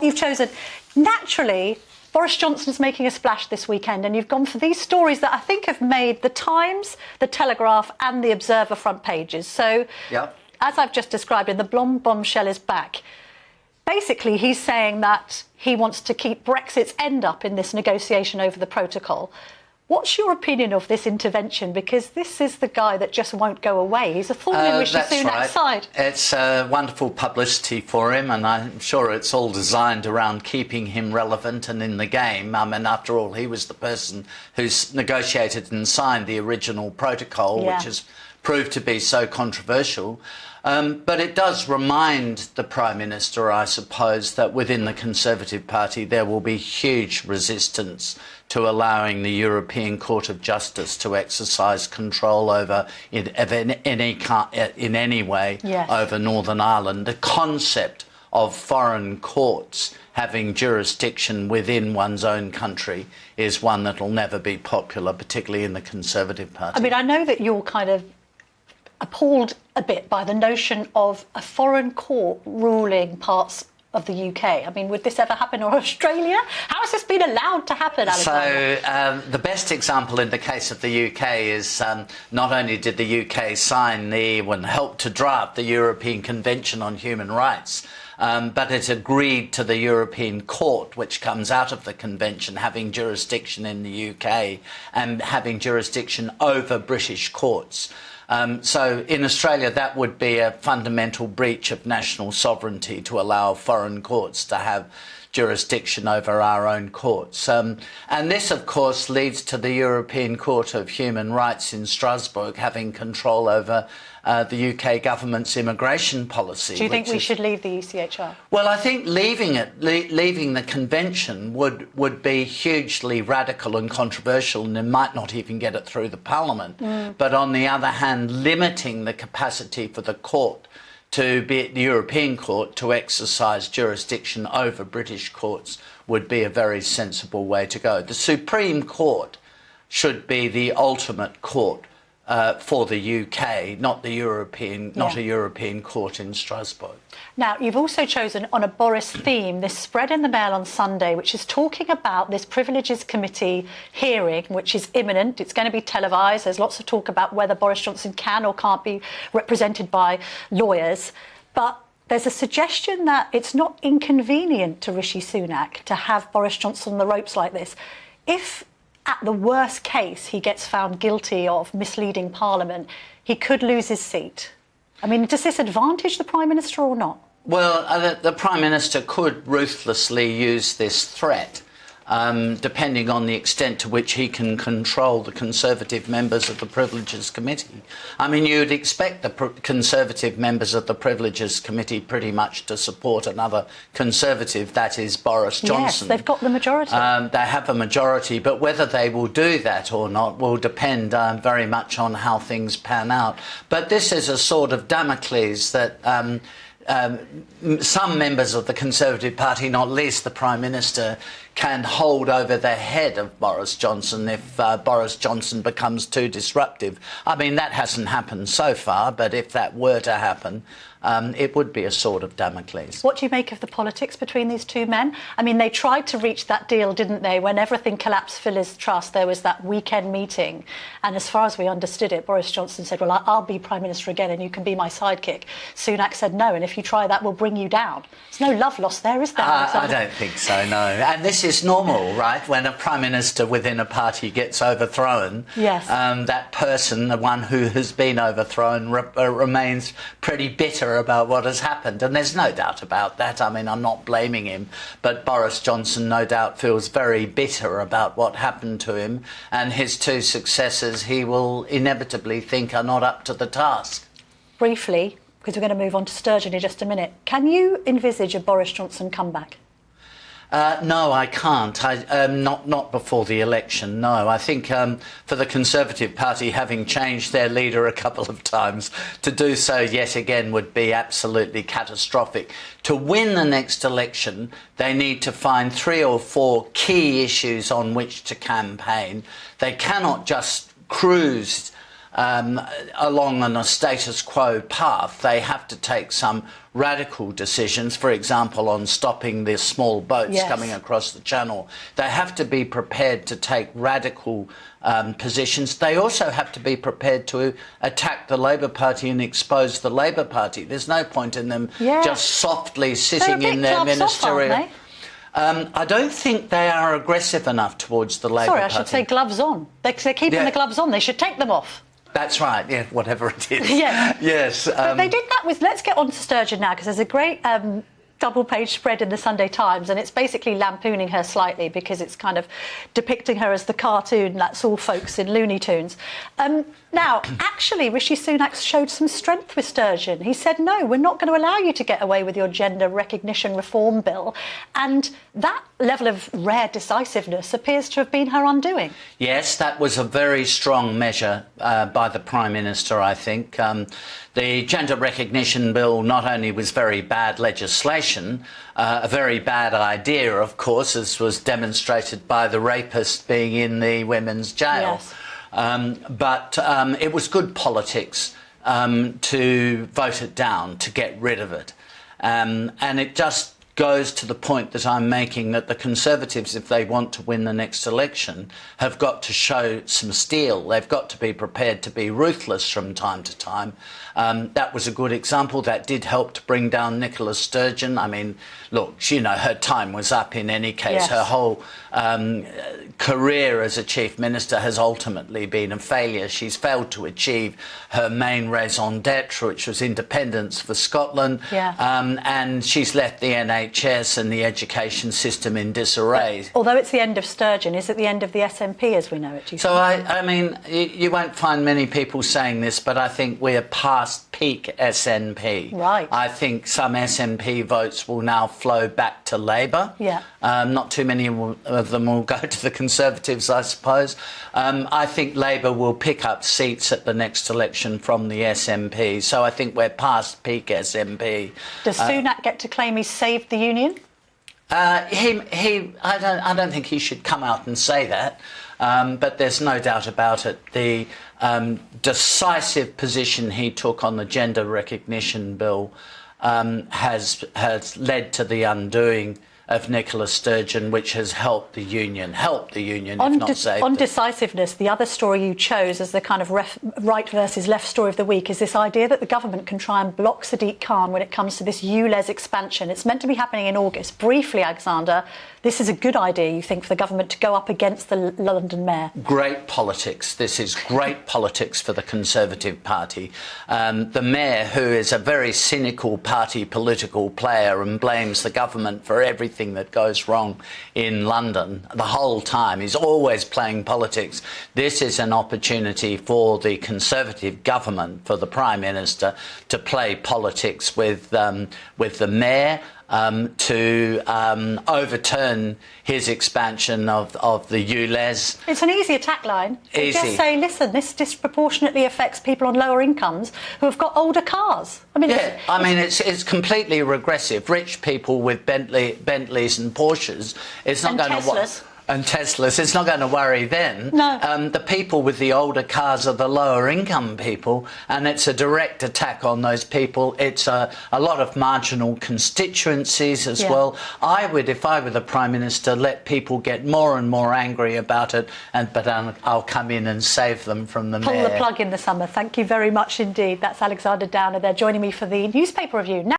you've chosen. Naturally, Boris Johnson's making a splash this weekend, and you've gone for these stories that I think have made the Times, the Telegraph and the Observer front pages. So, as I've just described, the Blonde bombshell is back. Basically, he's saying that he wants to keep Brexit's end up in this negotiation over the protocol. What's your opinion of this intervention? Because this is the guy that just won't go away. He's a thorn in Rishi Sunak's side. It's wonderful publicity for him, and I'm sure it's all designed around keeping him relevant and in the game. I mean, after all, he was the person who's negotiated and signed the original protocol, which has proved to be so controversial. But it does remind the Prime Minister, I suppose, that within the Conservative Party there will be huge resistance to allowing the European Court of Justice to exercise control over, in any way, over Northern Ireland. The concept of foreign courts having jurisdiction within one's own country is one that will never be popular, particularly in the Conservative Party. I mean, I know that you're kind of appalled a bit by the notion of a foreign court ruling parts of the UK. I mean, would this ever happen in Australia? How has this been allowed to happen, Alexander? So the best example in the case of the UK is not only did the UK sign and help to draft the European Convention on Human Rights, but it agreed to the European Court, which comes out of the Convention, having jurisdiction in the UK and having jurisdiction over British courts. So in Australia, that would be a fundamental breach of national sovereignty to allow foreign courts to have jurisdiction over our own courts. And this, of course, leads to the European Court of Human Rights in Strasbourg having control over the UK government's immigration policy. Do you think we should leave the ECHR? Well, I think leaving the convention would be hugely radical and controversial, and it might not even get it through the Parliament. But on the other hand, limiting the capacity for the court to be the European Court to exercise jurisdiction over British courts would be a very sensible way to go. The Supreme Court should be the ultimate court for the UK, not a European court in Strasbourg. Now, you've also chosen, on a Boris theme, this spread in the Mail on Sunday, which is talking about this Privileges Committee hearing, which is imminent. It's going to be televised. There's lots of talk about whether Boris Johnson can or can't be represented by lawyers. But there's a suggestion that it's not inconvenient to Rishi Sunak to have Boris Johnson on the ropes like this. If at the worst case, he gets found guilty of misleading Parliament, he could lose his seat. I mean, does this advantage the Prime Minister or not? Well, the Prime Minister could ruthlessly use this threat, depending on the extent to which he can control the Conservative members of the Privileges Committee. I mean, you'd expect the Conservative members of the Privileges Committee pretty much to support another Conservative, that is Boris Johnson. Yes, they've got the majority. They have a majority, but whether they will do that or not will depend very much on how things pan out. But this is a sort of Damocles that some members of the Conservative Party, not least the Prime Minister, can hold over the head of Boris Johnson if Boris Johnson becomes too disruptive. I mean, that hasn't happened so far, but if that were to happen, it would be a sword of Damocles. What do you make of the politics between these two men? I mean, they tried to reach that deal, didn't they? When everything collapsed for Liz Truss, there was that weekend meeting. And as far as we understood it, Boris Johnson said, well, I'll be Prime Minister again and you can be my sidekick. Sunak said no, and if you try that, we'll bring you down. There's no love lost there, is there? I don't think so, no. And this is normal, right? When a Prime Minister within a party gets overthrown, that person, the one who has been overthrown, remains pretty bitter about what has happened, and there's no doubt about that. I mean, I'm not blaming him, but Boris Johnson no doubt feels very bitter about what happened to him, and his two successors he will inevitably think are not up to the task. Briefly, because we're going to move on to Sturgeon in just a minute, can you envisage a Boris Johnson comeback? No, I can't. Not before the election, no. I think for the Conservative Party, having changed their leader a couple of times, to do so yet again would be absolutely catastrophic. To win the next election, they need to find 3 or 4 key issues on which to campaign. They cannot just cruise along on a status quo path. They have to take some radical decisions, for example, on stopping the small boats coming across the channel. They have to be prepared to take radical positions. They also have to be prepared to attack the Labour Party and expose the Labour Party. There's no point in them just softly sitting in their ministerial... I don't think they are aggressive enough towards the Labour Party. Sorry, I should say gloves on. They're keeping the gloves on. They should take them off. That's right, yeah, whatever it is. Yes. But they did that with... Let's get on to Sturgeon now, because there's a great double-page spread in the Sunday Times, and it's basically lampooning her slightly because it's kind of depicting her as the cartoon, that's all folks in Looney Tunes. Now, actually, Rishi Sunak showed some strength with Sturgeon. He said, no, we're not going to allow you to get away with your gender recognition reform bill. And that level of rare decisiveness appears to have been her undoing. Yes, that was a very strong measure by the Prime Minister, I think. The gender recognition bill not only was very bad legislation, a very bad idea, of course, as was demonstrated by the rapist being in the women's jail. Yes. But it was good politics to vote it down, to get rid of it. And it just goes to the point that I'm making, that the Conservatives, if they want to win the next election, have got to show some steel. They've got to be prepared to be ruthless from time to time. That was a good example. That did help to bring down Nicola Sturgeon. I mean, look, you know, her time was up in any case. Her whole career as a Chief Minister has ultimately been a failure. She's failed to achieve her main raison d'etre, which was independence for Scotland. And she's left the NHS and the education system in disarray. But, although it's the end of Sturgeon, is it the end of the SNP as we know it? So, I mean, you won't find many people saying this, but I think we're past peak SNP. Right. I think some SNP votes will now flow back to Labour. Not too many of them will go to the Conservatives, I suppose. I think Labour will pick up seats at the next election from the SNP. So I think we're past peak SNP. Does Sunak get to claim he saved the union? I don't think he should come out and say that. But there's no doubt about it. The decisive position he took on the gender recognition bill has led to the undoing of Nicola Sturgeon, which has helped the union, if not saved it. On decisiveness, the other story you chose as the kind of right versus left story of the week is this idea that the government can try and block Sadiq Khan when it comes to this ULEZ expansion. It's meant to be happening in August. Briefly, Alexander, this is a good idea, you think, for the government to go up against the London mayor? Great politics. This is great politics for the Conservative Party. The mayor, who is a very cynical party political player and blames the government for everything that goes wrong in London the whole time, is always playing politics. This is an opportunity for the Conservative government, for the Prime Minister, to play politics with the mayor, to overturn his expansion of the ULEZ. It's an easy attack line. Easy. Just say, listen, this disproportionately affects people on lower incomes who have got older cars. I mean, it's completely regressive. Rich people with Bentleys and Porsches, it's not going to... And Teslas, it's not going to worry them. No. The people with the older cars are the lower income people, and it's a direct attack on those people. It's a lot of marginal constituencies as well. I would, if I were the Prime Minister, let people get more and more angry about it, but I'll come in and save them from the mayor. Pull the plug in the summer. Thank you very much indeed. That's Alexander Downer there joining me for the newspaper review. Now